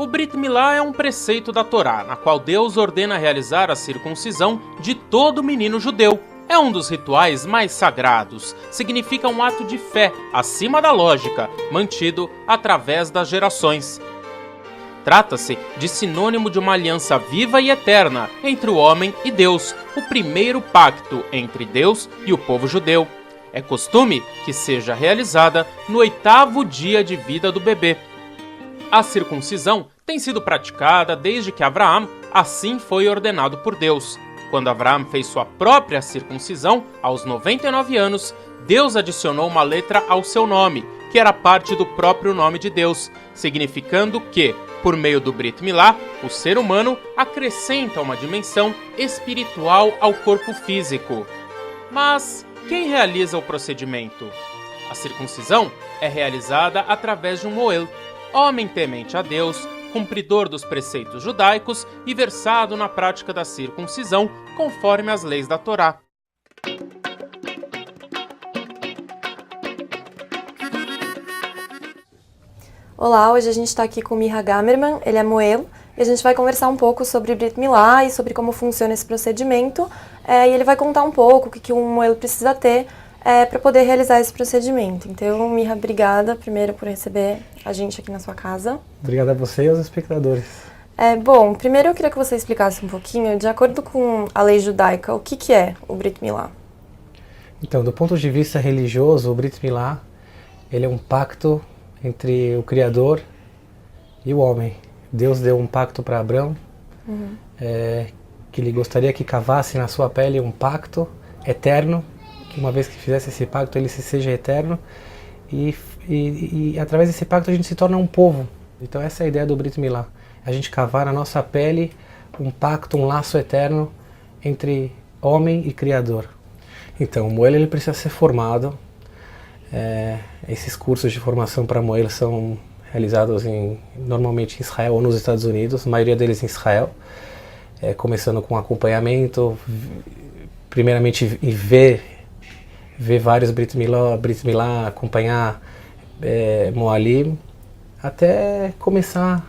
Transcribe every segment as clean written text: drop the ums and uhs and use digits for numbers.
O Brit Milá é um preceito da Torá, na qual Deus ordena realizar a circuncisão de todo menino judeu. É um dos rituais mais sagrados. Significa um ato de fé, acima da lógica, mantido através das gerações. Trata-se de sinônimo de uma aliança viva e eterna entre o homem e Deus, o primeiro pacto entre Deus e o povo judeu. É costume que seja realizada no 8º dia de vida do bebê. A circuncisão tem sido praticada desde que Abraão assim foi ordenado por Deus. Quando Abraão fez sua própria circuncisão, aos 99 anos, Deus adicionou uma letra ao seu nome, que era parte do próprio nome de Deus, significando que, por meio do Brit Milá, o ser humano acrescenta uma dimensão espiritual ao corpo físico. Mas quem realiza o procedimento? A circuncisão é realizada através de um moel, homem temente a Deus, cumpridor dos preceitos judaicos e versado na prática da circuncisão conforme as leis da Torá. Olá, hoje a gente está aqui com o Miha Gamerman, ele é moel, e a gente vai conversar um pouco sobre Brit Milá e sobre como funciona esse procedimento, e ele vai contar um pouco o que um moel precisa ter para poder realizar esse procedimento. Então, Miha, obrigada primeiro por receber a gente aqui na sua casa. Obrigado a você e aos espectadores. Bom, primeiro eu queria que você explicasse um pouquinho, de acordo com a lei judaica, o que é o Brit Milá? Então, do ponto de vista religioso, o Brit Milá, ele é um pacto entre o Criador e o homem. Deus deu um pacto para Abraão, que ele gostaria que cavasse na sua pele um pacto eterno, que uma vez que fizesse esse pacto ele seja eterno, e através desse pacto a gente se torna um povo. Então essa é a ideia do Brit Milá, a gente cavar na nossa pele um pacto, um laço eterno entre homem e Criador. Então o moel ele precisa ser formado. Esses cursos de formação para moel são realizados normalmente em Israel ou nos Estados Unidos, a maioria deles em Israel, começando com acompanhamento, primeiramente ver vários Brit Milá, acompanhar Moalim, até começar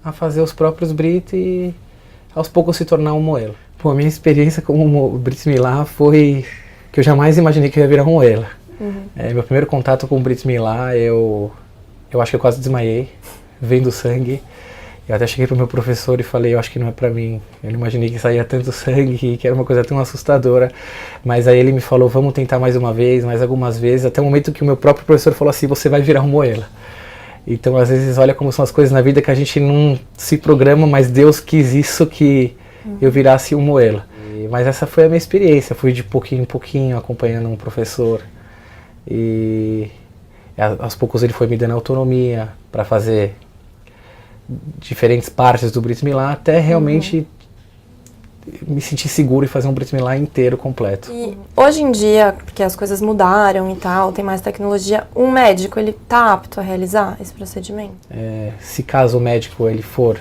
a fazer os próprios Brit e aos poucos se tornar um moel. Pô, a minha experiência como Brit Milá foi que eu jamais imaginei que eu ia virar um moel. Meu primeiro contato com o Brit Milá, eu acho que eu quase desmaiei, vendo sangue. Eu até cheguei pro meu professor e falei, eu acho que não é pra mim. Eu não imaginei que saía tanto sangue, que era uma coisa tão assustadora. Mas aí ele me falou, vamos tentar mais uma vez, mais algumas vezes, até o momento que o meu próprio professor falou assim, você vai virar um moel. Então às vezes olha como são as coisas na vida que a gente não se programa, mas Deus quis isso, que eu virasse um moel. Mas essa foi a minha experiência, fui de pouquinho em pouquinho acompanhando um professor. E aos poucos ele foi me dando autonomia para fazer diferentes partes do Brit Milá, até realmente me sentir seguro e fazer um Brit Milá inteiro, completo. E hoje em dia, porque as coisas mudaram e tal, tem mais tecnologia, um médico, ele tá apto a realizar esse procedimento? Se caso o médico ele for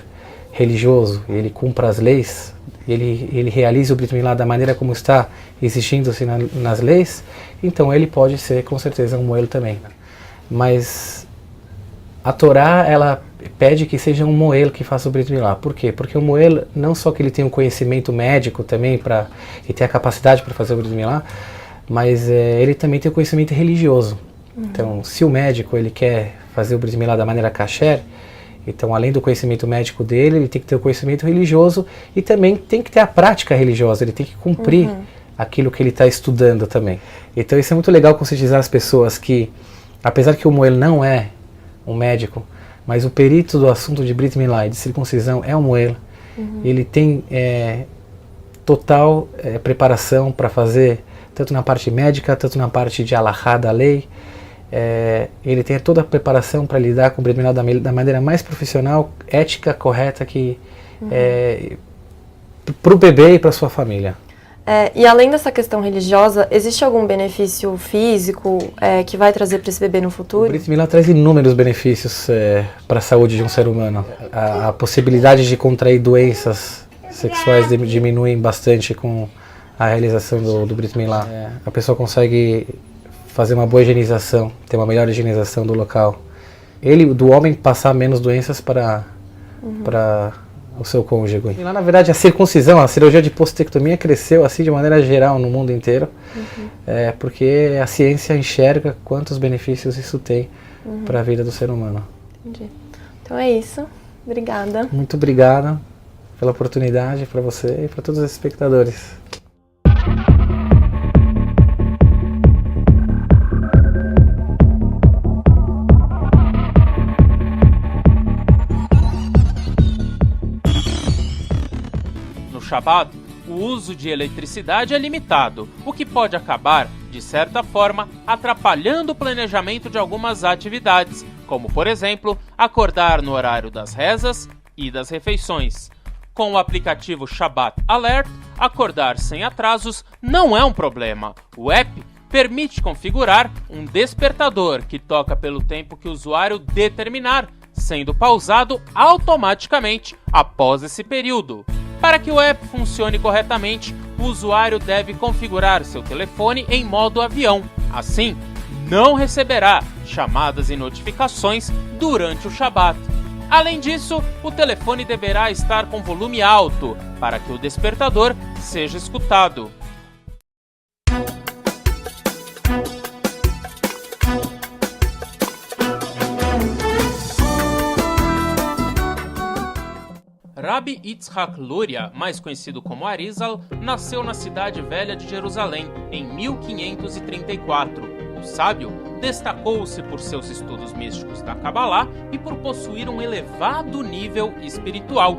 religioso, ele cumpra as leis, ele realize o Brit Milá da maneira como está exigindo-se nas leis, então ele pode ser com certeza um moel também. Mas a Torá, ela pede que seja um moel que faça o Brit Milá. Por quê? Porque o moel, não só que ele tem um conhecimento médico também, e tem a capacidade para fazer o Brit Milá, mas ele também tem o conhecimento religioso. Então, se o médico ele quer fazer o Brit Milá da maneira kasher, então além do conhecimento médico dele, ele tem que ter o conhecimento religioso e também tem que ter a prática religiosa, ele tem que cumprir aquilo que ele está estudando também. Então isso é muito legal conscientizar as pessoas que, apesar que o moel não é um médico, mas o perito do assunto de Brit Milá e de circuncisão é um moel. Ele tem total preparação para fazer, tanto na parte médica, tanto na parte de alahá da lei. Ele tem toda a preparação para lidar com o Brit Milá da maneira mais profissional, ética, correta, para o bebê e para a sua família. E além dessa questão religiosa, existe algum benefício físico que vai trazer para esse bebê no futuro? O Brit Milá traz inúmeros benefícios para a saúde de um ser humano. A possibilidade de contrair doenças sexuais diminuem bastante com a realização do Brit Milá. A pessoa consegue fazer uma boa higienização, ter uma melhor higienização do local. Do homem passar menos doenças para para o seu cônjuge. E lá, na verdade, a circuncisão, a cirurgia de postectomia cresceu assim de maneira geral no mundo inteiro, porque a ciência enxerga quantos benefícios isso tem para a vida do ser humano. Entendi. Então é isso. Obrigada. Muito obrigado pela oportunidade, para você e para todos os espectadores. No Shabat, o uso de eletricidade é limitado, o que pode acabar, de certa forma, atrapalhando o planejamento de algumas atividades, como, por exemplo, acordar no horário das rezas e das refeições. Com o aplicativo Shabbat Alert, acordar sem atrasos não é um problema. O app permite configurar um despertador que toca pelo tempo que o usuário determinar, sendo pausado automaticamente após esse período. Para que o app funcione corretamente, o usuário deve configurar seu telefone em modo avião. Assim, não receberá chamadas e notificações durante o Shabat. Além disso, o telefone deverá estar com volume alto para que o despertador seja escutado. Rabbi Yitzhak Luria, mais conhecido como Arizal, nasceu na cidade velha de Jerusalém em 1534. O sábio destacou-se por seus estudos místicos da Kabbalah e por possuir um elevado nível espiritual.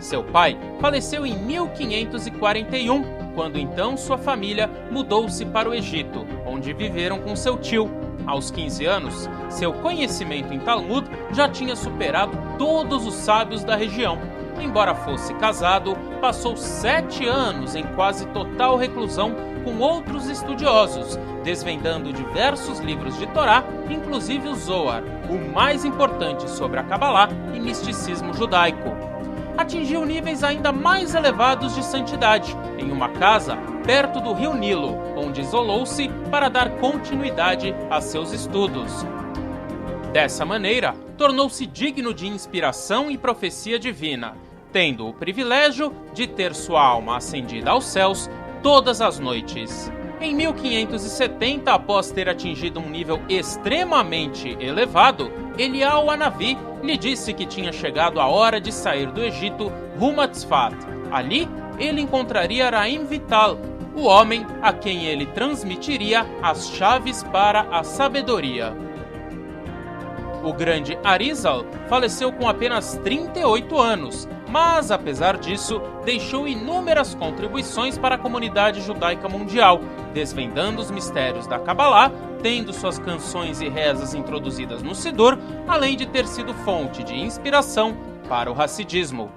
Seu pai faleceu em 1541, quando então sua família mudou-se para o Egito, onde viveram com seu tio. Aos 15 anos, seu conhecimento em Talmud já tinha superado todos os sábios da região. Embora fosse casado, passou 7 anos em quase total reclusão com outros estudiosos, desvendando diversos livros de Torá, inclusive o Zohar, o mais importante sobre a Kabbalah e misticismo judaico. Atingiu níveis ainda mais elevados de santidade, em uma casa perto do rio Nilo, onde isolou-se para dar continuidade a seus estudos. Dessa maneira, tornou-se digno de inspiração e profecia divina, tendo o privilégio de ter sua alma ascendida aos céus todas as noites. Em 1570, após ter atingido um nível extremamente elevado, Eliyahu Hanavi lhe disse que tinha chegado a hora de sair do Egito rumo a Tzfat. Ali, ele encontraria Raim Vital, o homem a quem ele transmitiria as chaves para a sabedoria. O grande Arizal faleceu com apenas 38 anos, mas, apesar disso, deixou inúmeras contribuições para a comunidade judaica mundial, desvendando os mistérios da Kabbalah, tendo suas canções e rezas introduzidas no Sidur, além de ter sido fonte de inspiração para o Hassidismo.